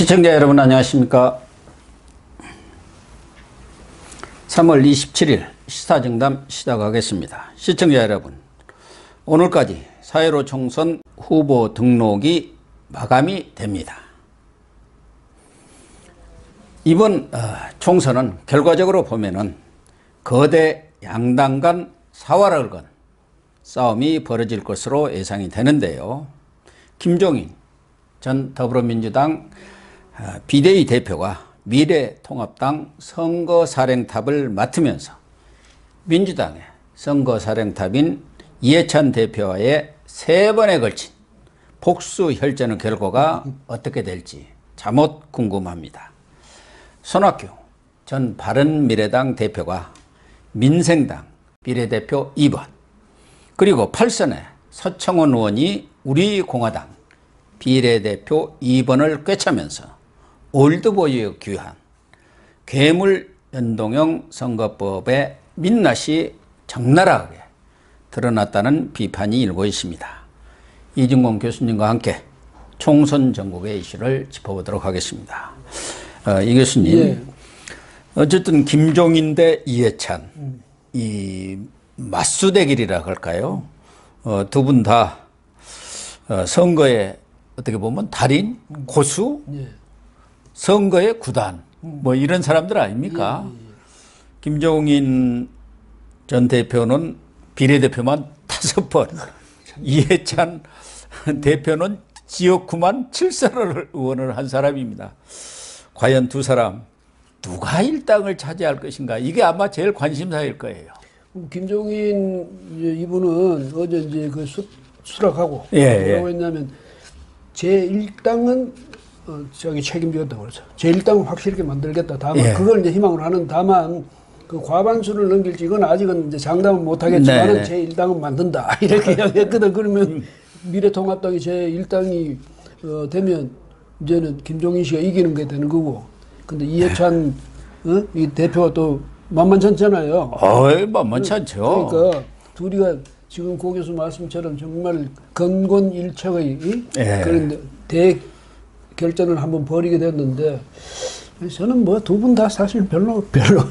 시청자 여러분 안녕하십니까. 3월 27일 시사정담 시작하겠습니다. 시청자 여러분, 오늘까지 4.15 총선 후보 등록이 마감이 됩니다. 이번 총선은 결과적으로 보면은 거대 양당 간 사활을 건 싸움이 벌어질 것으로 예상이 되는데요. 김종인 전 더불어민주당 비대위 대표가 미래통합당 선거사령탑을 맡으면서 민주당의 선거사령탑인 이해찬 대표와의 3번에 걸친 복수혈전의 결과가 어떻게 될지 잠옷 궁금합니다. 손학규 전 바른미래당 대표가 민생당 비례대표 2번, 그리고 8선의 서청원 의원이 우리공화당 비례대표 2번을 꿰차면서 올드보이에 귀한 괴물연동형 선거법의 민낯이 적나라하게 드러났다는 비판이 일고 있습니다. 이진공 교수님과 함께 총선 전국의 이슈를 짚어보도록 하겠습니다. 이 교수님, 예. 어쨌든 김종인 대 이해찬 이 맞수대결이라 할까요? 두 분 다 선거에 어떻게 보면 달인, 고수, 예. 선거의 구단, 뭐 이런 사람들 아닙니까? 예. 김종인 전 대표는 비례대표만 5번, 이해찬 대표는 지역구만 7선을 의원을 한 사람입니다. 과연 두 사람 누가 일당을 차지할 것인가? 이게 아마 제일 관심사일 거예요. 김종인 이분은 어제 이제 그 수락하고 뭐라고 했냐면 제1당은 자기 책임지겠다고 그랬어. 제1당은 확실하게 만들겠다. 다만 그걸 이제 희망을 하는, 다만 그 과반수를 넘길지 이건 아직은 이제 장담은 못하겠지만은 제1당은 만든다 이렇게 이야기했거든. 그러면 미래통합당이 제1당이 되면 이제는 김종인 씨가 이기는 게 되는 거고. 근데 이해찬 이 대표가 또 만만찮잖아요. 만만치 않죠. 그러니까 둘이가 지금 고 교수 말씀처럼 정말 건곤일척의 그런 대결전을 한번 벌이게 됐는데, 저는 뭐 두 분 다 사실 별로예요. 별로.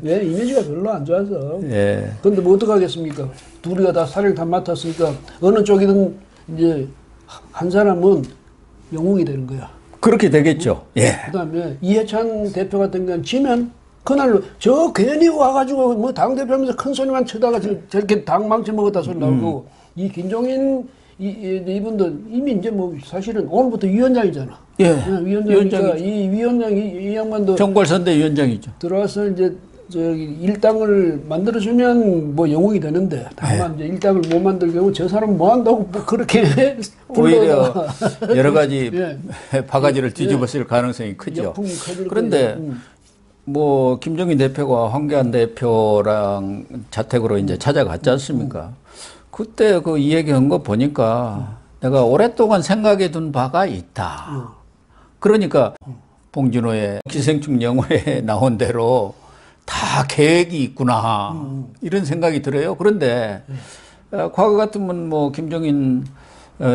왜? 이미지가 별로 안 좋아서. 근데 뭐 어떡하겠습니까? 둘이가 다 사령탑 맡았으니까 어느 쪽이든 이제 한 사람은 영웅이 되는 거야. 그렇게 되겠죠. 그다음에 이해찬 대표 같은 경우는 지면 그날로 저 괜히 와가지고 뭐 당대표하면서 큰 소리만 치다가 저렇게 당 망치 먹었다 소리 나오고, 이 김종인 이분도 이미 이제 뭐 사실은 오늘부터 위원장이잖아. 위원장이니까 이 위원장이 이 양반도 정궐선대 위원장이죠. 들어와서 이제 저기 일당을 만들어주면 뭐 영웅이 되는데, 다만 이제 일당을 못 만들 경우 저 사람 뭐 한다고 뭐 그렇게 오히려 여러 가지 바가지를 뒤집어 쓸 가능성이 크죠. 그런데 뭐 김종인 대표가 황교안 대표랑 자택으로 이제 찾아갔지 않습니까? 그때 그 이 얘기한 거 보니까 내가 오랫동안 생각해 둔 바가 있다. 그러니까 봉준호의 기생충 영화에 나온 대로 다 계획이 있구나 이런 생각이 들어요. 그런데 과거 같으면 뭐 김종인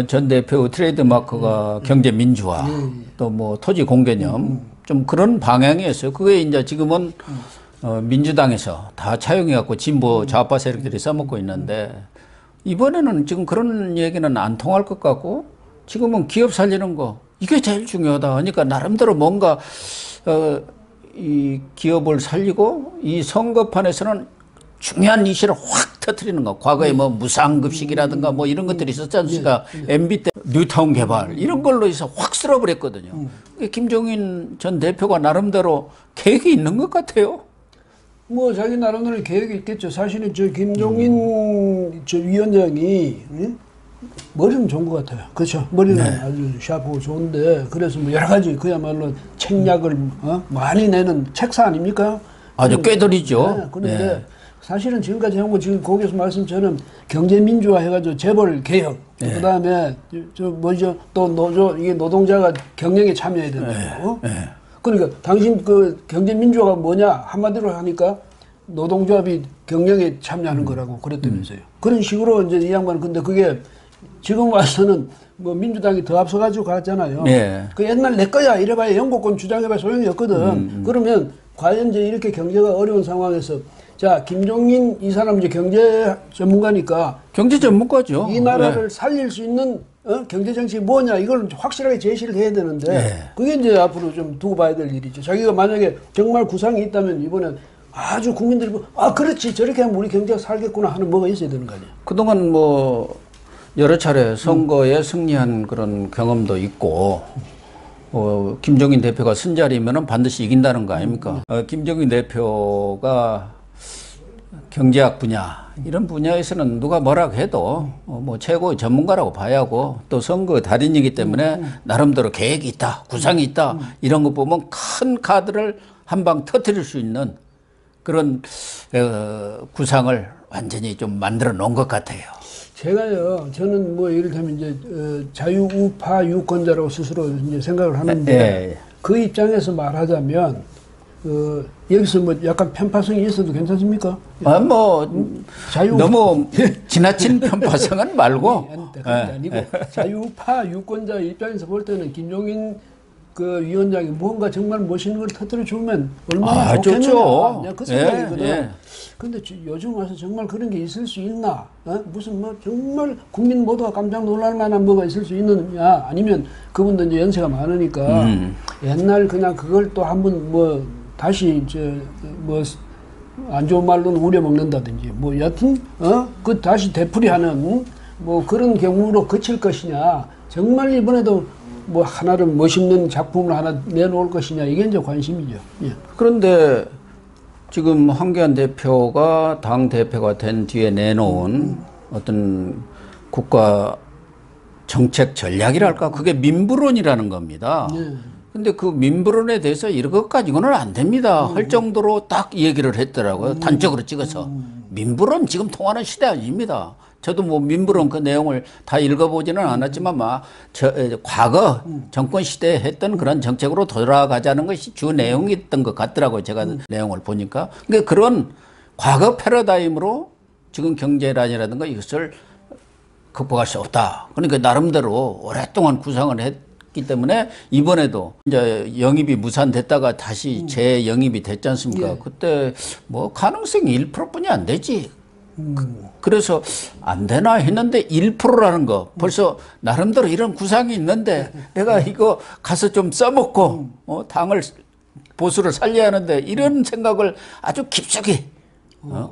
전 대표 트레이드 마크가 경제 민주화, 또 뭐 토지 공개념, 좀 그런 방향이었어요. 그게 이제 지금은 민주당에서 다 차용해 갖고 진보 좌파 세력들이 써먹고 있는데, 이번에는 지금 그런 얘기는 안 통할 것 같고, 지금은 기업 살리는 거 이게 제일 중요하다. 그러니까 나름대로 뭔가 이 기업을 살리고 이 선거판에서는 중요한 이슈를 확 터뜨리는 거. 과거에 뭐 무상급식이라든가 뭐 이런 것들이 있었지 않습니까? MB 때 뉴타운 개발 이런 걸로 해서 확 쓸어버렸거든요. 김종인 전 대표가 나름대로 계획이 있는 것 같아요. 뭐 자기 나름대로 계획이 있겠죠. 사실은 저 김종인 저 위원장이 머리는 좋은 것 같아요. 그렇죠. 머리는 아주 샤프고 좋은데, 그래서 뭐 여러 가지 그야말로 책략을 많이 내는 책사 아닙니까? 아주 꿰돌이죠. 그런데 사실은 지금까지 한 거, 지금 고 교수 말씀처럼 경제민주화 해가지고 재벌 개혁, 그다음에 저 뭐죠, 또 노조, 이게 노동자가 경영에 참여해야 된다고. 그러니까 당신 그 경제민주화가 뭐냐 한마디로 하니까 노동조합이 경영에 참여하는 거라고 그랬다면서요. 그런 식으로 이제 이 양반은, 근데 그게 지금 와서는 뭐 민주당이 더 앞서가지고 갔잖아요. 예. 그 옛날 내 거야 이래봐야 영국권 주장해봐야 소용이 없거든. 그러면 과연 이제 이렇게 경제가 어려운 상황에서 자 김종인 이 사람 이제 경제 전문가니까 경제 전문가죠. 이 나라를 살릴 수 있는 경제 정책이 뭐냐 이걸 확실하게 제시를 해야 되는데 그게 이제 앞으로 좀 두고 봐야 될 일이죠. 자기가 만약에 정말 구상이 있다면 이번엔 아주 국민들이 그렇지 저렇게 하면 우리 경제가 살겠구나 하는 뭐가 있어야 되는 거 아니에요. 그동안 뭐 여러 차례 선거에 승리한 그런 경험도 있고 김종인 대표가 쓴자리면은 반드시 이긴다는 거 아닙니까? 김종인 대표가 경제학 분야 이런 분야에서는 누가 뭐라고 해도 뭐 최고의 전문가라고 봐야 하고 또 선거 달인이기 때문에 나름대로 계획이 있다, 구상이 있다 이런 거 보면 큰 카드를 한 방 터뜨릴 수 있는 그런 구상을 완전히 좀 만들어 놓은 것 같아요. 제가요, 저는 뭐 예를 들면 이제 자유우파 유권자라고 스스로 이제 생각을 하는데 그 입장에서 말하자면 여기서 뭐 약간 편파성이 있어도 괜찮습니까? 너무 지나친 편파성은 말고. 아니고 자유우파 유권자 입장에서 볼 때는 김종인 그 위원장이 뭔가 정말 멋있는 걸 터뜨려 주면 얼마나 좋겠느냐. 그 생각이거든. 근데 요즘 와서 정말 그런 게 있을 수 있나? 무슨 뭐 정말 국민 모두가 깜짝 놀랄 만한 뭐가 있을 수 있느냐? 아니면 그분도 이제 연세가 많으니까 옛날 그냥 그걸 또 한번 뭐 다시 뭐 안 좋은 말로는 우려먹는다든지 뭐 여튼 그 다시 되풀이하는 뭐 그런 경우로 그칠 것이냐? 정말 이번에도 뭐 하나를 멋있는 작품을 하나 내놓을 것이냐 이게 이제 관심이죠. 예. 그런데 지금 황교안 대표가 당 대표가 된 뒤에 내놓은 어떤 국가 정책 전략이랄까 그게 민부론이라는 겁니다. 근데 그 민부론에 대해서 이런 것 가지고는 안 됩니다. 할 정도로 딱 얘기를 했더라고요. 단적으로 찍어서. 민부론 지금 통하는 시대 아닙니다. 저도 뭐 민부론 그 내용을 다 읽어보지는 않았지만 과거 정권 시대에 했던 그런 정책으로 돌아가자는 것이 주 내용이었던 것 같더라고요. 제가 내용을 보니까. 그러니까 그런 과거 패러다임으로 지금 경제란이라든가 이것을 극복할 수 없다. 그러니까 나름대로 오랫동안 구상을 했기 때문에 이번에도 이제 영입이 무산됐다가 다시 재영입이 됐지 않습니까? 그때 뭐 가능성이 1%뿐이 안 되지. 그래서 안 되나 했는데 1%라는 거 벌써 나름대로 이런 구상이 있는데 내가 이거 가서 좀 써먹고 당을 보수를 살려야 하는데 이런 생각을 아주 깊숙이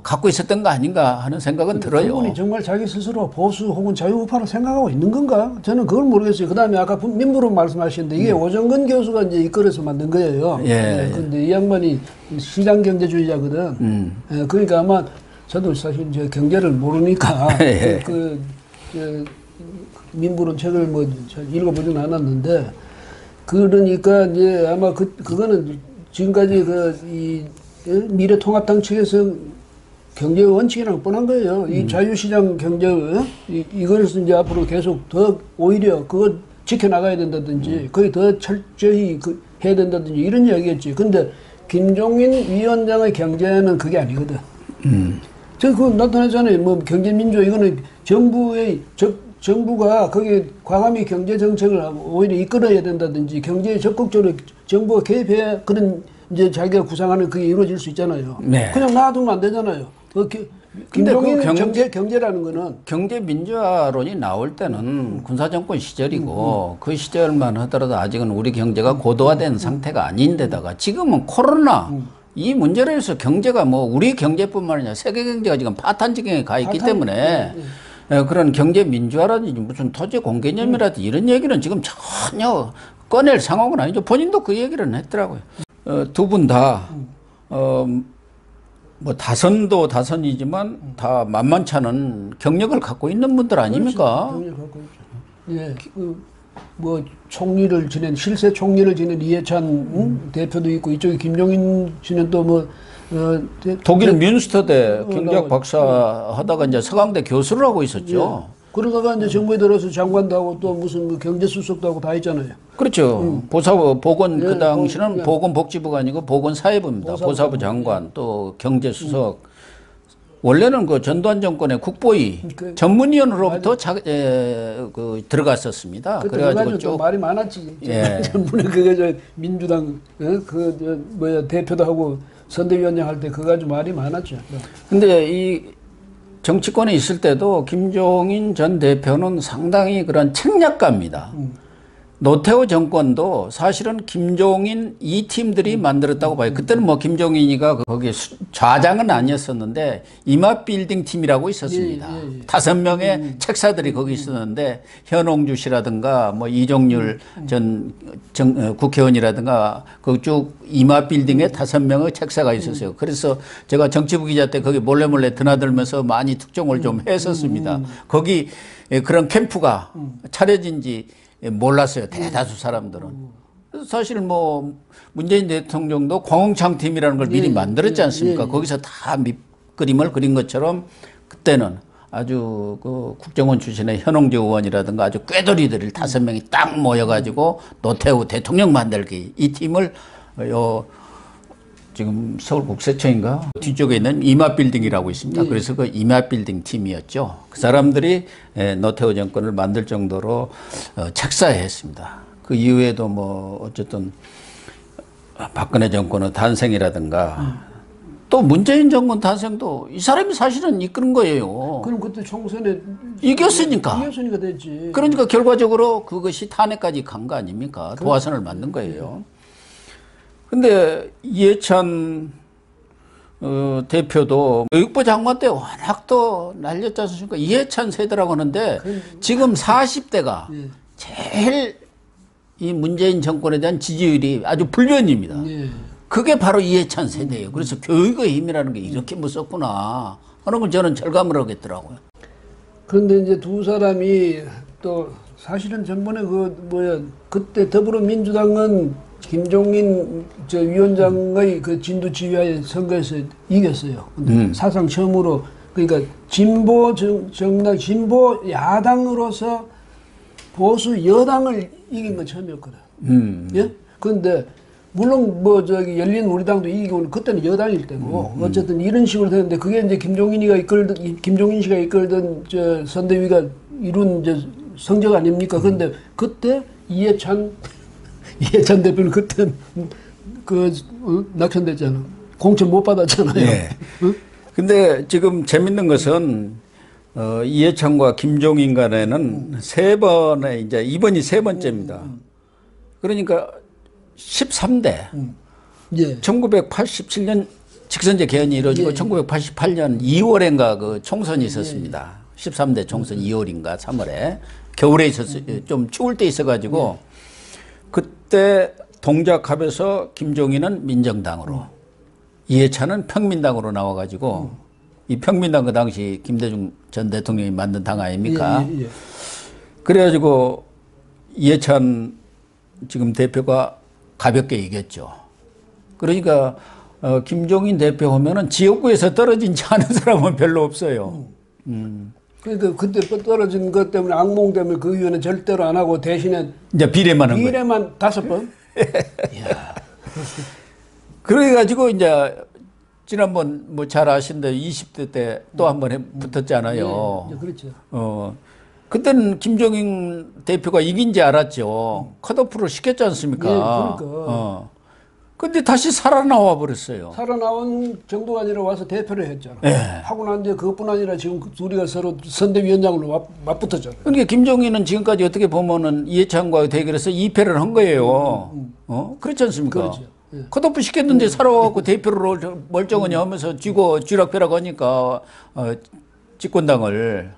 갖고 있었던 거 아닌가 하는 생각은 들어요. 그분이 정말 자기 스스로 보수 혹은 자유우파로 생각하고 있는 건가? 저는 그걸 모르겠어요. 그 다음에 아까 민부론 말씀하셨는데 이게 오정근 교수가 이제 이끌어서 만든 거예요. 근데 이 양반이 시장 경제주의자거든. 그러니까 아마 저도 사실 이제 경제를 모르니까 민부론 책을 뭐 읽어보진 않았는데 그러니까 이제 아마 그거는 지금까지 이 미래통합당 측에서 경제 원칙이랑 뻔한 거예요. 이 자유시장 경제 이것을 이제 앞으로 계속 더 오히려 그거 지켜나가야 된다든지 거의 더 철저히 해야 된다든지 이런 이야기였지. 근데 김종인 위원장의 경제는 그게 아니거든. 그거 나타나잖아요. 뭐 경제민주화 이거는 정부가 거기에 과감히 경제 정책을 오히려 이끌어야 된다든지 경제에 적극적으로 정부가 개입해야 그런 이제 자기가 구상하는 그게 이루어질 수 있잖아요. 그냥 놔두면 안 되잖아요. 김종인 경제라는 거는 경제 민주화론이 나올 때는 군사정권 시절이고 그 시절만 하더라도 아직은 우리 경제가 고도화된 상태가 아닌데다가 지금은 코로나 이 문제로 해서 경제가 뭐 우리 경제뿐만 아니라 세계 경제가 지금 파탄 지경에 가 있기 때문에 그런 경제 민주화라든지 무슨 토지 공개념이라든지 이런 얘기는 지금 전혀 꺼낼 상황은 아니죠. 본인도 그 얘기를 했더라고요. 두 분 다 뭐 다선도 다선이지만 다 만만치 않은 경력을 갖고 있는 분들 아닙니까? 경력을 갖고 있죠. 예, 뭐 총리를 지낸 실세 총리를 지낸 이해찬 대표도 있고 이쪽에 김종인 씨는 또 뭐 독일 뮌스터대 경제학 박사 하다가 이제 서강대 교수를 하고 있었죠. 그러다가 이제 정부에 들어서 장관도 하고 또 무슨 뭐 경제수석도 하고 다 했잖아요. 그렇죠. 보건 그 당시는 보건복지부가 아니고 보건사회부입니다. 보사부 장관 또 경제수석 원래는 그 전두환 정권의 국보위 전문위원으로부터 들어갔었습니다. 그래가지고 쭉 말이 많았지. 예. 전문에 그거 저 민주당 대표도 하고 선대위원장 할 때 그거 가지고 말이 많았죠. 근데 이 정치권에 있을 때도 김종인 전 대표는 상당히 그런 책략가입니다. 노태우 정권도 사실은 김종인 이 팀들이 만들었다고 봐요. 그때는 뭐 김종인이가 거기 좌장은 아니었었는데 이마빌딩 팀이라고 있었습니다. 5명의 책사들이 거기 있었는데 현홍주 씨라든가 뭐 이종률 전 국회의원이라든가 그 쭉 이마빌딩에 5명의 책사가 있었어요. 그래서 제가 정치부 기자 때 거기 몰래 드나들면서 많이 특종을 좀 했었습니다. 거기 그런 캠프가 차려진 지 몰랐어요. 대다수 사람들은. 그래서 사실 뭐 문재인 대통령도 광흥창 팀이라는 걸 미리 만들었지 않습니까? 거기서 다 밑그림을 그린 것처럼 그때는 아주 그 국정원 출신의 현홍재 의원이라든가 아주 꾀돌이들 5명이 딱 모여가지고 노태우 대통령 만들기 이 팀을 지금 서울국세청인가 뒤쪽에 있는 이마빌딩이라고 있습니다. 그래서 그 이마빌딩 팀이었죠. 그 사람들이 노태우 정권을 만들 정도로 책사했습니다. 그 이후에도 뭐 어쨌든 박근혜 정권의 탄생이라든가 또 문재인 정권 탄생도 이 사람이 사실은 이끄는 거예요. 그럼 그때 총선에 이겼으니까 됐지. 그러니까 결과적으로 그것이 탄핵까지 간 거 아닙니까? 도화선을 만든 거예요. 근데 이해찬 대표도 교육부 장관 때 워낙 또 날렸지 않습니까? 이해찬 세대라고 하는데 지금 40대가 제일 이 문재인 정권에 대한 지지율이 아주 불변입니다. 그게 바로 이해찬 세대예요. 그래서 교육의 힘이라는 게 이렇게 무섭구나 하는 걸 저는 절감을 하겠더라고요. 그런데 이제 두 사람이 또 사실은 전번에 그때 더불어민주당은 김종인 위원장의 그 진두지휘하에 선거에서 이겼어요. 사상 처음으로 그러니까 진보 정당 진보 야당으로서 보수 여당을 이긴 건 처음이었거든. 예? 그런데 물론 열린 우리당도 이기고 그때는 여당일 때고 어쨌든 이런 식으로 되는데 그게 이제 김종인 씨가 이끌던 선대위가 이룬 성적 아닙니까? 그런데 그때 이해찬 대표는 그때 낙천됐잖아. 공천 못 받았잖아요. 네. 근데 지금 재밌는 것은 이해찬과 김종인 간에는 3번에 이제 이번이 3번째입니다. 그러니까 13대. 1987년 직선제 개헌이 이루어지고 1988년 2월인가 그 총선이 있었습니다. 13대 총선 2월인가 3월에 겨울에 있었어요. 좀 추울 때 있어가지고 그때 동작합에서 김종인은 민정당으로 이해찬은 평민당으로 나와가지고 이 평민당 그 당시 김대중 전 대통령이 만든 당 아닙니까? 그래가지고 이해찬 지금 대표가 가볍게 이겼죠. 그러니까 김종인 대표 보면은 지역구에서 떨어진 지 않은 사람은 별로 없어요. 그러니까 그때 떨어진 것 때문에 악몽 때문에 그 위원회 절대로 안 하고 대신에 이제 비례만 한 거예요. 비례만 5번. 그래가지고 이제 지난번 뭐 잘 아신데 20대 때 또 한 번 붙었잖아요. 그렇죠. 그때는 김종인 대표가 이긴지 알았죠. 컷오프를 시켰지 않습니까? 그러니까. 근데 다시 살아나와 버렸어요. 살아나온 정도가 아니라 와서 대표를 했잖아. 하고 난 뒤에 그것뿐 아니라 지금 둘이가 서로 선대위원장으로 맞붙었잖아. 그러니까 김종인은 지금까지 어떻게 보면은 이해찬과 대결해서 2패를 한 거예요. 그렇지 않습니까? 그렇죠. 컷오프 시켰는데 살아와갖고 대표를 멀쩡하니 하면서 쥐락펴락 하니까 집권당을.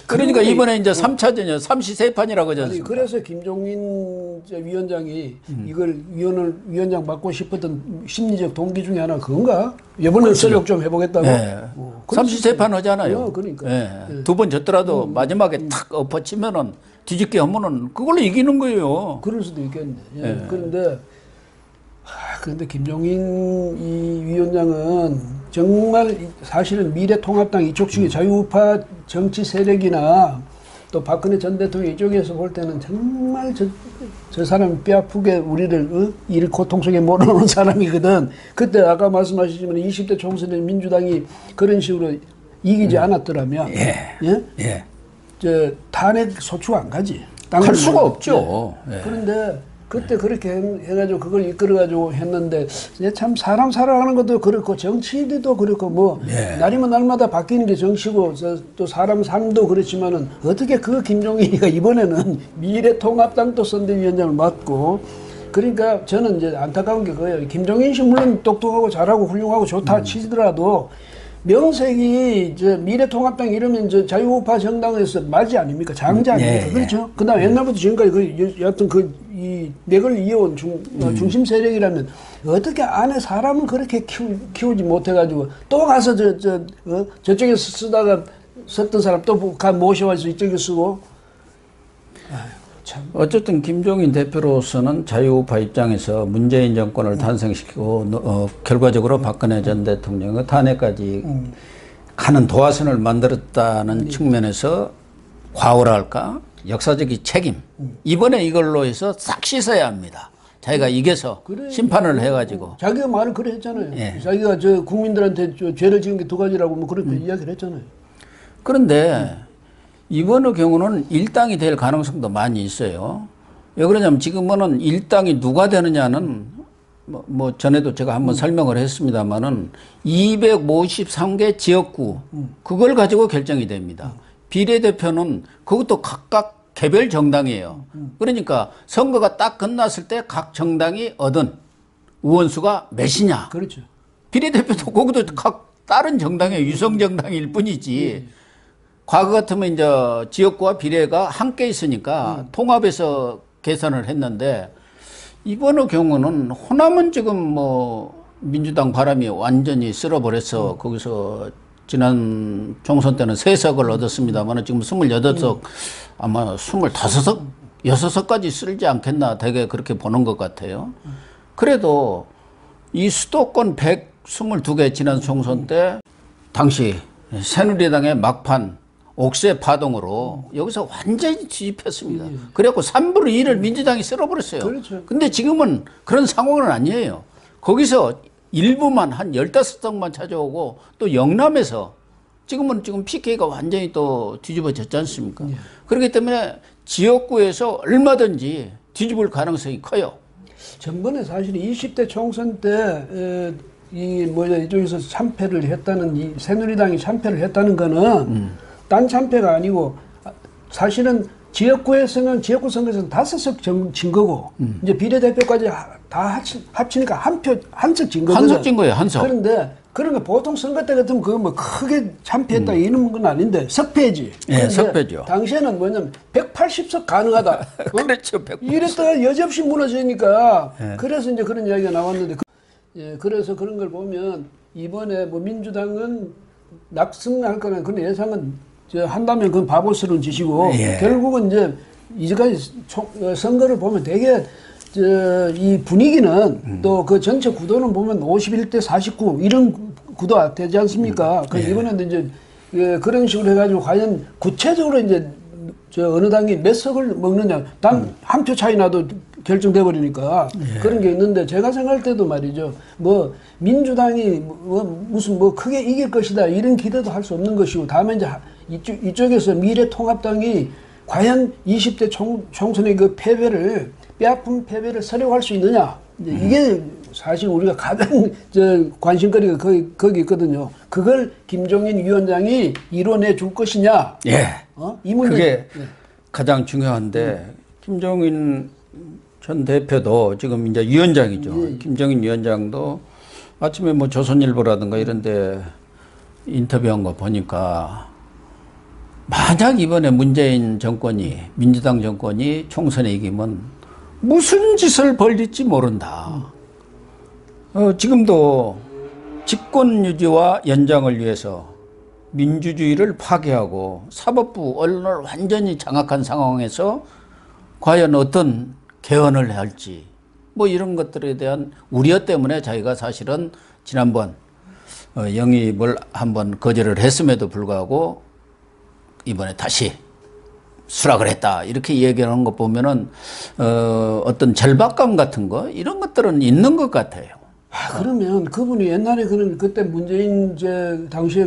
그러니까 이번에 이제 3차전이요. 삼시세판이라고 하지 않습니까? 그래서 김종인 위원장이 이걸 위원장 맡고 싶었던 심리적 동기 중에 하나 그건가? 이번에 설력 좀 해보겠다고. 삼시세판 하잖아요. 그러니까. 2번 졌더라도 마지막에 탁 엎어치면은 뒤집게 하면은 그걸로 이기는 거예요. 그럴 수도 있겠네. 그런데 김종인 이 위원장은 정말 사실은 미래통합당 이쪽 측의 자유우파 정치 세력이나 또 박근혜 전 대통령 이쪽에서 볼 때는 정말 저 사람이 뼈 아프게 우리를 이 고통 속에 몰아넣은 사람이거든. 그때 아까 말씀하셨지만 20대 총선에 민주당이 그런 식으로 이기지 않았더라면 저 탄핵 소추 안 가지. 갈 수가 없죠. 그런데 그때 그렇게 해가지고 그걸 이끌어가지고 했는데 참 사람 살아가는 것도 그렇고 정치도 그렇고 뭐 날이면 날마다 바뀌는 게 정치고 또 사람 삶도 그렇지만은 어떻게 그 김종인이가 이번에는 미래통합당도 선대위원장을 맡고 그러니까 저는 이제 안타까운 게 그거예요. 김종인 씨 물론 똑똑하고 잘하고 훌륭하고 좋다 치더라도 명색이 미래통합당 이러면 자유우파 정당에서 맞이 아닙니까? 장자 아닙니까? 그렇죠. 그다음 옛날부터 지금까지 여하튼 이 맥을 이어온 중심 세력이라면 어떻게 안에 사람을 그렇게 키우지 못해가지고 또 가서 저쪽에서 쓰다가 썼던 사람 또 모셔와서 이쪽에 쓰고. 아유, 참. 어쨌든 김종인 대표로서는 자유우파 입장에서 문재인 정권을 탄생시키고 결과적으로 박근혜 전 대통령의 탄핵까지 가는 도화선을 만들었다는 측면에서 과오랄까 역사적인 책임 이번에 이걸로 해서 싹 씻어야 합니다. 자기가 이겨서 심판을 해가지고 자기가 말을 그래 했잖아요. 자기가 국민들한테 죄를 지은 게 두 가지라고 뭐 그렇게 이야기를 했잖아요. 그런데 이번의 경우는 일당이 될 가능성도 많이 있어요. 왜 그러냐면 지금은 일당이 누가 되느냐는 뭐 전에도 제가 한번 설명을 했습니다만은 253개 지역구 그걸 가지고 결정이 됩니다. 비례대표는 그것도 각각 개별 정당이에요. 그러니까 선거가 딱 끝났을 때 각 정당이 얻은 의원수가 몇이냐. 그렇죠. 비례대표도 거기도 각 다른 정당의 유성정당일 뿐이지. 과거 같으면 이제 지역구와 비례가 함께 있으니까 통합해서 계산을 했는데 이번의 경우는 호남은 지금 뭐 민주당 바람이 완전히 쓸어버려서 거기서 지난 총선 때는 3석을 얻었습니다만 지금 28석 아마 25석, 6석까지 쓸지 않겠나 되게 그렇게 보는 것 같아요. 그래도 이 수도권 122개 지난 총선 때 당시 새누리당의 막판 옥새 파동으로 여기서 완전히 뒤집혔습니다. 그래갖고 3분의 1을 민주당이 쓸어버렸어요. 그렇죠. 근데 지금은 그런 상황은 아니에요. 거기서 일부만 한 15석만 찾아오고 또 영남에서 지금 PK가 완전히 또 뒤집어졌지 않습니까? 그렇기 때문에 지역구에서 얼마든지 뒤집을 가능성이 커요. 전번에 사실 20대 총선 때 이쪽에서 참패를 했다는 이 새누리당이 참패를 했다는 거는 딴 참패가 아니고 사실은 지역구에서는 지역구 선거에서는 5석 진 거고 이제 비례대표까지 다 합치니까 한석 진 거거든. 한석 진 거예요, 한석. 그런데 그런 거 보통 선거 때 같으면 그거 뭐 크게 참패했다 이런 건 아닌데 석패지. 예, 석패죠. 당시에는 뭐냐면 180석 가능하다. 그렇죠. 180석. 이랬다가 여지없이 무너지니까 그래서 이제 그런 이야기가 나왔는데 그래서 그런 걸 보면 이번에 뭐 민주당은 낙승할 거는 그런 예상은 한다면 그건 바보스러운 짓이고 결국은 이제까지 선거를 보면 되게 이 분위기는 또 그 전체 구도는 보면 51대 49 이런 구도 되지 않습니까? 그 이번에도 이제 그런 식으로 해가지고 과연 구체적으로 이제 어느 당이 몇 석을 먹느냐 당 한 표 차이 나도 결정돼 버리니까 그런 게 있는데 제가 생각할 때도 말이죠. 뭐 민주당이 무슨 크게 이길 것이다 이런 기대도 할 수 없는 것이고 다음에 이제 이쪽에서 미래통합당이 과연 20대 총선의 그 패배를 뼈아픈 패배를 서려할 수 있느냐 이게 사실 우리가 가장 관심거리가 거기 있거든요. 그걸 김종인 위원장이 이뤄내 줄 것이냐. 이 문제. 그게 가장 중요한데 김종인 전 대표도 지금 이제 위원장이죠. 김종인 위원장도 아침에 뭐 조선일보라든가 이런데 인터뷰한 거 보니까 만약 이번에 문재인 정권이 민주당 정권이 총선에 이기면 무슨 짓을 벌릴지 모른다. 지금도 집권 유지와 연장을 위해서 민주주의를 파괴하고 사법부 언론을 완전히 장악한 상황에서 과연 어떤 개헌을 할지 뭐 이런 것들에 대한 우려 때문에 자기가 사실은 지난번 영입을 한번 거절을 했음에도 불구하고 이번에 다시 수락을 했다 이렇게 얘기하는 거 보면은 어떤 절박감 같은 거 이런 것들은 있는 것 같아요. 그러면 그분이 옛날에 그때 문재인 당시에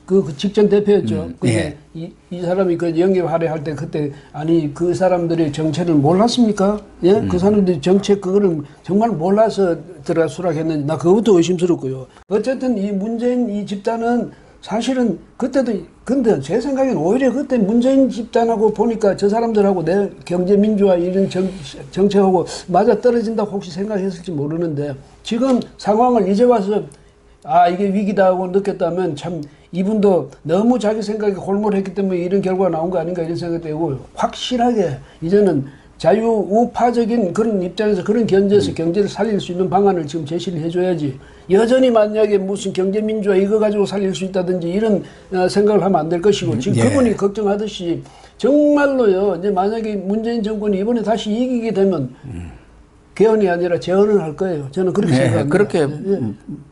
그 직전 대표였죠. 근데 이 사람이 그 영입하려 할 때 그때 아니 그 사람들이 정체를 몰랐습니까? 예? 그 사람들이 정책 그거를 정말 몰라서 들어가 수락했는지 나 그것도 의심스럽고요. 어쨌든 이 문재인 이 집단은 사실은 그때도 근데 제 생각엔 오히려 그때 문재인 집단하고 보니까 저 사람들하고 내 경제민주화 이런 정책하고 맞아 떨어진다고 혹시 생각했을지 모르는데 지금 상황을 이제 와서 이게 위기다 하고 느꼈다면 참 이분도 너무 자기 생각에 골몰했기 때문에 이런 결과가 나온 거 아닌가 이런 생각이 들고 확실하게 이제는 자유우파적인 그런 입장에서 그런 견제에서 경제를 살릴 수 있는 방안을 지금 제시를 해줘야지 여전히 만약에 무슨 경제민주화 이거 가지고 살릴 수 있다든지 이런 생각을 하면 안 될 것이고 지금 그분이 걱정하듯이 정말로요 이제 만약에 문재인 정권이 이번에 다시 이기게 되면 개헌이 아니라 재헌을 할 거예요. 저는 그렇게 생각합니다. 그렇게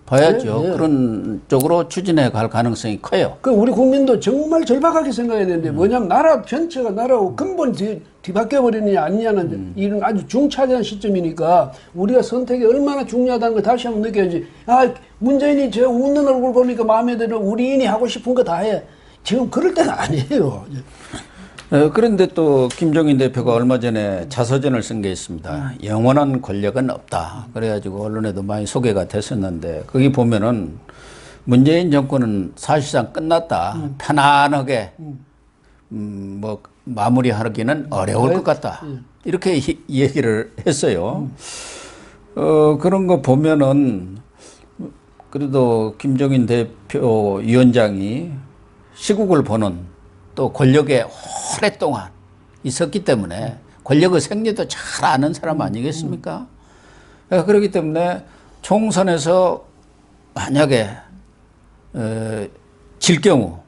봐야죠. 그런 쪽으로 추진해 갈 가능성이 커요. 우리 국민도 정말 절박하게 생각해야 되는데 뭐냐면 나라 전체가 나라하고 근본 뒤바뀌어 버리느냐 아니냐는 이런 아주 중차대한 시점이니까 우리가 선택이 얼마나 중요하다는 걸 다시 한번 느껴야지. 문재인이 저 웃는 얼굴 보니까 마음에 들어 우리인이 하고 싶은 거 다 해. 지금 그럴 때는 아니에요. 그런데 또 김종인 대표가 얼마 전에 자서전을 쓴 게 있습니다. 영원한 권력은 없다. 그래가지고 언론에도 많이 소개가 됐었는데 거기 보면은 문재인 정권은 사실상 끝났다. 편안하게 뭐 마무리하기는 어려울 것 같다. 이렇게 얘기를 했어요. 그런 거 보면은 그래도 김종인 대표 위원장이 시국을 보는 또 권력에 오랫동안 있었기 때문에 권력의 생리도 잘 아는 사람 아니겠습니까? 그렇기 때문에 총선에서 만약에 질 경우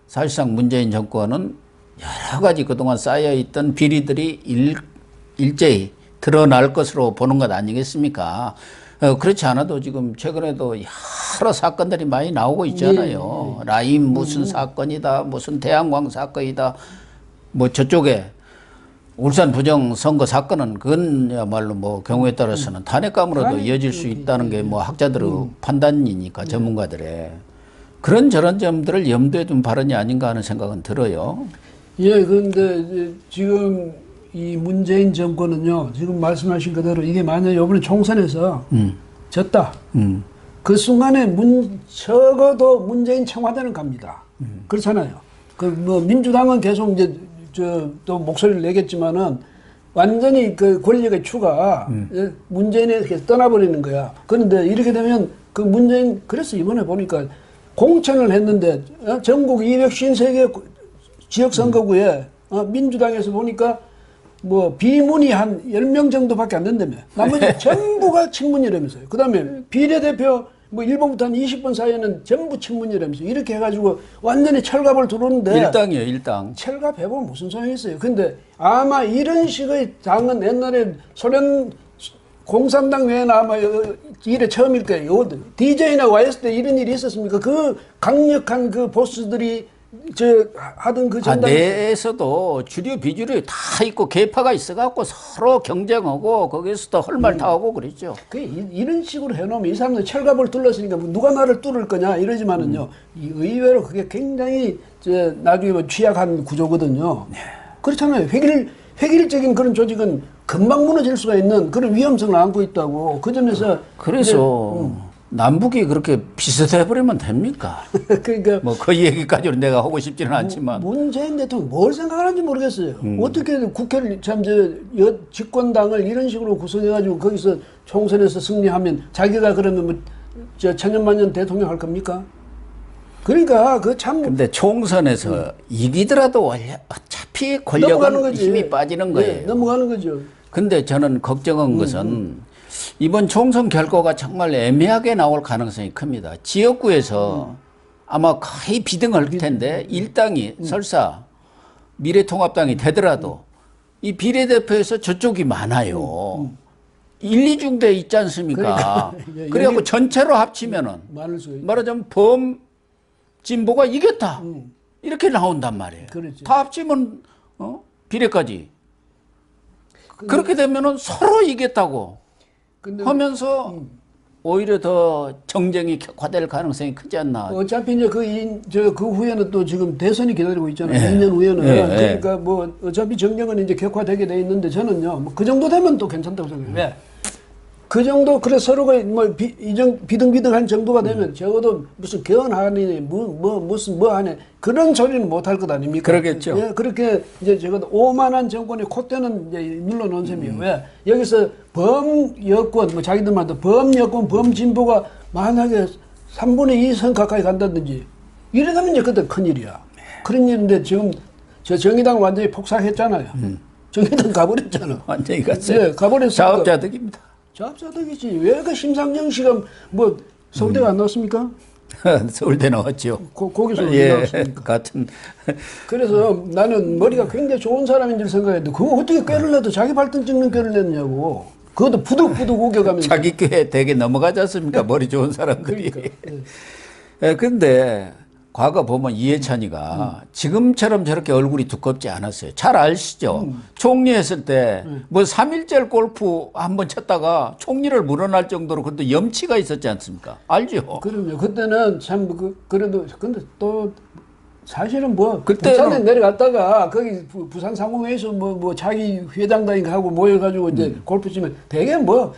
사실상 문재인 정권은 여러 가지 그동안 쌓여있던 비리들이 일제히 드러날 것으로 보는 것 아니겠습니까? 그렇지 않아도 지금 최근에도 여러 사건들이 많이 나오고 있잖아요. 라임 무슨 사건이다, 무슨 태양광 사건이다. 뭐 저쪽에 울산 부정 선거 사건은 그건야말로 뭐 경우에 따라서는 탄핵감으로도 이어질 수 있다는 게 뭐 학자들의 판단이니까 전문가들의 그런 저런 점들을 염두에 둔 발언이 아닌가 하는 생각은 들어요. 그런데 지금 이 문재인 정권은요, 지금 말씀하신 그대로 이게 만약에 이번에 총선에서 졌다. 그 순간에 적어도 문재인 청와대는 갑니다. 그렇잖아요. 뭐 민주당은 계속 이제 또 목소리를 내겠지만은 완전히 그 권력의 추가 문재인에게 떠나버리는 거야. 그런데 이렇게 되면 그 문재인 그래서 이번에 보니까 공천을 했는데 전국 253개 지역선거구에 민주당에서 보니까 뭐 비문이 한 10명 정도밖에 안 된다며. 나머지 전부가 친문이라면서요. 그 다음에 비례대표 뭐 1번부터 한 20번 사이에는 전부 친문이라면서 이렇게 해가지고 완전히 철갑을 두르는데 일당이에요, 일당. 철갑 해보면 무슨 소용이 있어요. 근데 아마 이런 식의 당은 옛날에 소련 공산당 외에는 아마 이래 처음일 거예요. DJ나 YS 때 이런 일이 있었습니까? 그 강력한 그 보스들이 하던 그 전당 내에서도 주류 비주류 다 있고 계파가 있어갖고 서로 경쟁하고 거기서도 헐말 다 하고 그랬죠. 이런 식으로 해놓으면 이 사람들 철갑을 뚫었으니까 누가 나를 뚫을 거냐 이러지만은요. 의외로 그게 굉장히 나중에 뭐 취약한 구조거든요. 그렇잖아요. 획일적인 그런 조직은 금방 무너질 수가 있는 그런 위험성을 안고 있다고. 그 점에서 그래서 남북이 그렇게 비슷해버리면 됩니까? 그러니까 뭐 그 얘기까지는 내가 하고 싶지는 않지만 문재인 대통령 뭘 생각하는지 모르겠어요. 어떻게 국회를 집권당을 이런 식으로 구성해가지고 거기서 총선에서 승리하면 자기가 그러면 뭐 천년만년 대통령 할 겁니까? 그러니까 그 참. 근데 총선에서 이기더라도 어차피 권력은 힘이 빠지는 거예요. 넘어가는 거죠. 근데 저는 걱정한 것은 이번 총선 결과가 정말 애매하게 나올 가능성이 큽니다. 지역구에서 아마 거의 비등할 텐데 일당이 설사 미래통합당이 되더라도 이 비례대표에서 저쪽이 많아요. 1, 2중대 있지 않습니까? 그래갖고 전체로 합치면은 말하자면 범진보가 이겼다. 이렇게 나온단 말이에요. 그렇지. 다 합치면 비례까지. 그렇게 되면은 서로 이겼다고 하면서 오히려 더 정쟁이 격화될 가능성이 크지 않나. 어차피 이제 그 후에는 또 지금 대선이 기다리고 있잖아요. 2년 후에는. 그러니까 뭐 어차피 정쟁은 이제 격화되게 돼 있는데 저는요, 뭐 그 정도 되면 또 괜찮다고 생각해요. 왜? 그 정도, 그래 서로가 뭐 비등비등한 정도가 되면 적어도 무슨 개헌하니, 무슨 뭐 하네. 그런 소리는 못 할 것 아닙니까? 그러겠죠. 예, 그렇게 이제 적어도 오만한 정권의 콧대는 이제 눌러놓은 셈이에요. 왜? 여기서 범여권, 뭐 자기들 말도 범여권, 범진보가 만약에 3분의 2선 가까이 간다든지 이러다면 이제 그때 큰일이야. 그런 일인데 지금 저 정의당 완전히 폭삭했잖아요. 정의당 가버렸잖아. 완전히 갔어요. 예, 가버렸어요. 자업자득입니다. 자업자득이지. 왜 그 심상정 씨가 뭐 서울대가 안 나왔습니까? 서울대 나왔죠. 거기서 예, 나왔습니까? 같은. 그래서 나는 머리가 굉장히 좋은 사람인 줄 생각했는데 그거 어떻게 꾀를 내도 자기 발등 찍는 꾀를 냈냐고. 그것도 부득부득 우겨가면서. 자기 꾀에 되게 넘어가지 않습니까? 머리 좋은 사람들이. 그러니까. 예, 근데 과거 보면 이해찬이가 지금처럼 저렇게 얼굴이 두껍지 않았어요. 잘 아시죠? 총리 했을 때 뭐 3.1절 골프 한번 쳤다가 총리를 물어날 정도로 그것도 염치가 있었지 않습니까? 알죠? 그럼요. 그때는 참 그래도 근데 또 사실은 뭐 그때는 부산에 내려갔다가 거기 부산 상공회에서 뭐 자기 회장단인가 하고 모여가지고 이제 골프 치면 되게 뭐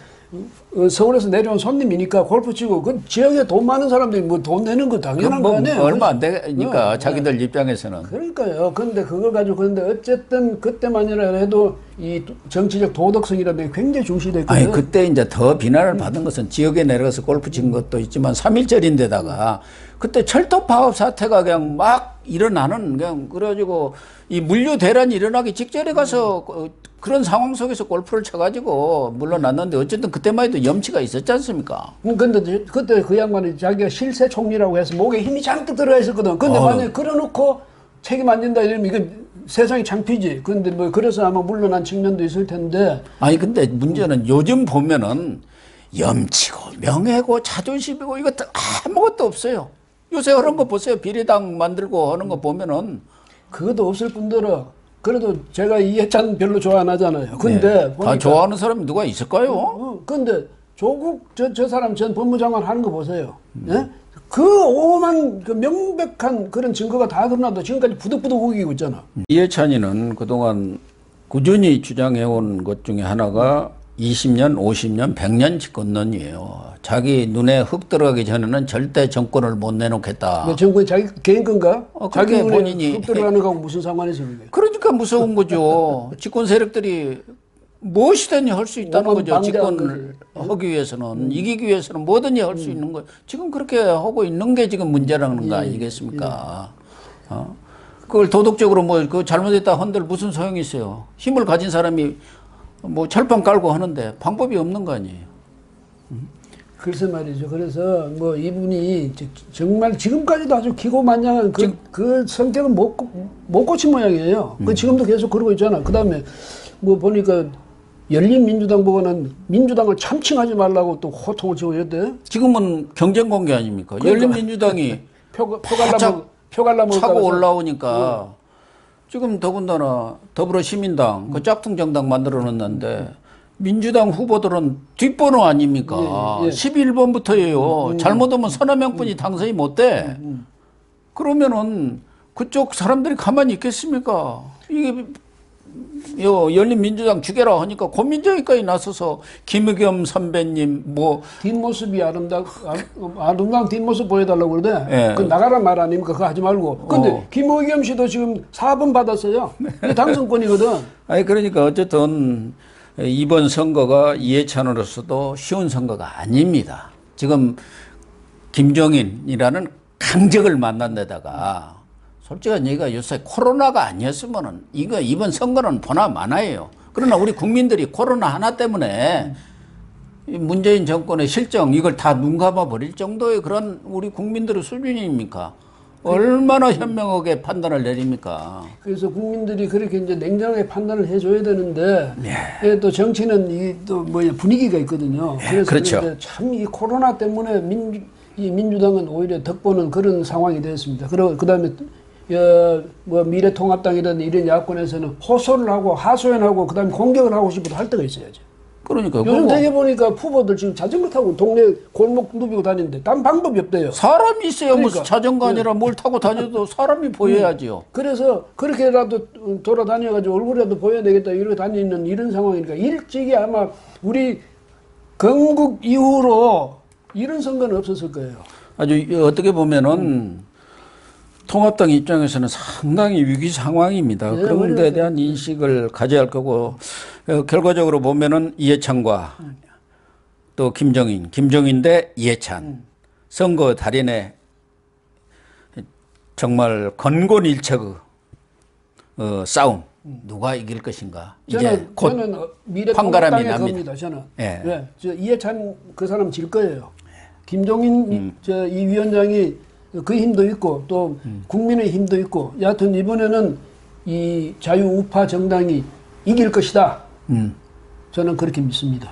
서울에서 내려온 손님이니까 골프 치고 그 지역에 돈 많은 사람들이 뭐 돈 내는 거 당연한 거 아니에요? 얼마 안 되니까 자기들 입장에서는. 그러니까요. 근데 그걸 가지고 그런데 어쨌든 그때만이라 해도 이 정치적 도덕성이라는 게 굉장히 중시됐거든요. 아니 그때 이제 더 비난을 받은 것은 지역에 내려가서 골프 친 것도 있지만 3.1절인데다가 그때 철도 파업 사태가 그냥 막 일어나는 그냥 그래가지고 이 물류 대란이 일어나기 직전에 가서 그런 상황 속에서 골프를 쳐가지고 물러났는데 어쨌든 그때만 해도 염치가 있었지 않습니까? 근데 그때 그 양반이 자기가 실세 총리라고 해서 목에 힘이 잔뜩 들어가 있었거든. 근데 만약에 그래놓고 책임 안 진다 이러면 이건 세상이 창피지. 근데 뭐 그래서 아마 물러난 측면도 있을 텐데. 아니 근데 문제는 요즘 보면은 염치고 명예고 자존심이고 이것도 아무것도 없어요. 요새 그런 거 보세요. 비례당 만들고 하는 거 보면은 그것도 없을 뿐더러 그래도 제가 이해찬 별로 좋아 안 하잖아요. 근데 네, 다 좋아하는 사람이 누가 있을까요? 근데 조국 저 사람 전 법무장관 하는 거 보세요. 예? 그 오만 그 명백한 그런 증거가 다 드러나도 지금까지 부득부득 우기고 있잖아. 이해찬이는 그동안 꾸준히 주장해온 것 중에 하나가 20년, 50년, 100년 집권론이에요. 자기 눈에 흙 들어가기 전에는 절대 정권을 못 내놓겠다. 정권이 자기 개인 건가? 자기 눈에 본인이 흙 들어가는 거하고 무슨 상관이 있어요? 그러니까 무서운 거죠. 집권 세력들이 무엇이든 할 수 있다는 거죠. 집권을 하기 위해서는 이기기 위해서는 뭐든지 할 수 있는 거. 지금 그렇게 하고 있는 게 지금 문제라는 거 아니겠습니까? 그걸 도덕적으로 뭐 그 잘못했다 한들 무슨 소용이 있어요. 힘을 가진 사람이 뭐 철판 깔고 하는데 방법이 없는 거 아니에요. 글쎄 말이죠. 그래서 뭐 이분이 정말 지금까지도 아주 기고만장한 그 성격은 못 고친 모양이에요. 그 지금도 계속 그러고 있잖아. 그 다음에 뭐 보니까 열린민주당 보고는 민주당을 참칭하지 말라고 또 호통을 치고 이랬대. 지금은 경쟁 관계 아닙니까? 그러니까. 열린민주당이 표 갈라먹고 차고 올라오니까 지금 더군다나 더불어시민당 그 짝퉁 정당 만들어 놨는데 민주당 후보들은 뒷번호 아닙니까? 11번부터예요. 잘못하면 서너 명뿐이 당선이 못 돼. 그러면은 그쪽 사람들이 가만히 있겠습니까? 이게 열린민주당 죽여라 하니까 고민정위까지 나서서 김의겸 선배님 뭐 뒷모습이 아름다운 뒷모습 보여달라고 그러대. 예. 그 나가란 말 아닙니까? 그거 하지 말고. 근데 김의겸 씨도 지금 4번 받았어요. 이게 당선권이거든. 아니 그러니까 어쨌든 이번 선거가 이해찬으로서도 쉬운 선거가 아닙니다. 지금 김종인이라는 강적을 만난 데다가 솔직한 얘기가 요새 코로나가 아니었으면은 이번 선거는 보나 마나예요. 그러나 우리 국민들이 코로나 하나 때문에 문재인 정권의 실정 이걸 다 눈 감아 버릴 정도의 그런 우리 국민들의 수준입니까? 얼마나 현명하게 판단을 내립니까? 그래서 국민들이 그렇게 이제 냉정하게 판단을 해줘야 되는데 또 정치는 이 또 뭐 분위기가 있거든요. 그래서 그렇죠. 참 이 코로나 때문에 이 민주당은 오히려 덕보는 그런 상황이 됐습니다. 그리고 그다음에 뭐 미래통합당이든 이런 야권에서는 호소를 하고 하소연하고 그다음에 공격을 하고 싶어도 할 때가 있어야죠. 그러니까 요즘 되게 보니까 후보들 지금 자전거 타고 동네 골목 누비고 다니는데 단 방법이 없대요. 사람이 있어야 그러니까. 무슨 자전거 아니라 뭘 타고 다녀도 사람이 보여야지요. 그래서 그렇게라도 돌아다녀가지고 얼굴이라도 보여야 되겠다 이러고 다니는 이런 상황이니까 일찍이 아마 우리 건국 이후로 이런 선거는 없었을 거예요. 아주 어떻게 보면은 통합당 입장에서는 상당히 위기 상황입니다. 네, 그런 데 대한 인식을 가져야 할 거고 결과적으로 보면은 이해찬과 또 김종인 대 이해찬 선거 달인의 정말 건곤일척의 싸움 누가 이길 것인가 이제 곧 저는 판가름이 미래통합당의 납니다. 겁니다. 저는 예. 네, 저 이해찬 그 사람 질 거예요. 김종인 이 위원장이 그 힘도 있고 또 국민의 힘도 있고 여하튼 이번에는 이 자유우파 정당이 이길 것이다. 저는 그렇게 믿습니다.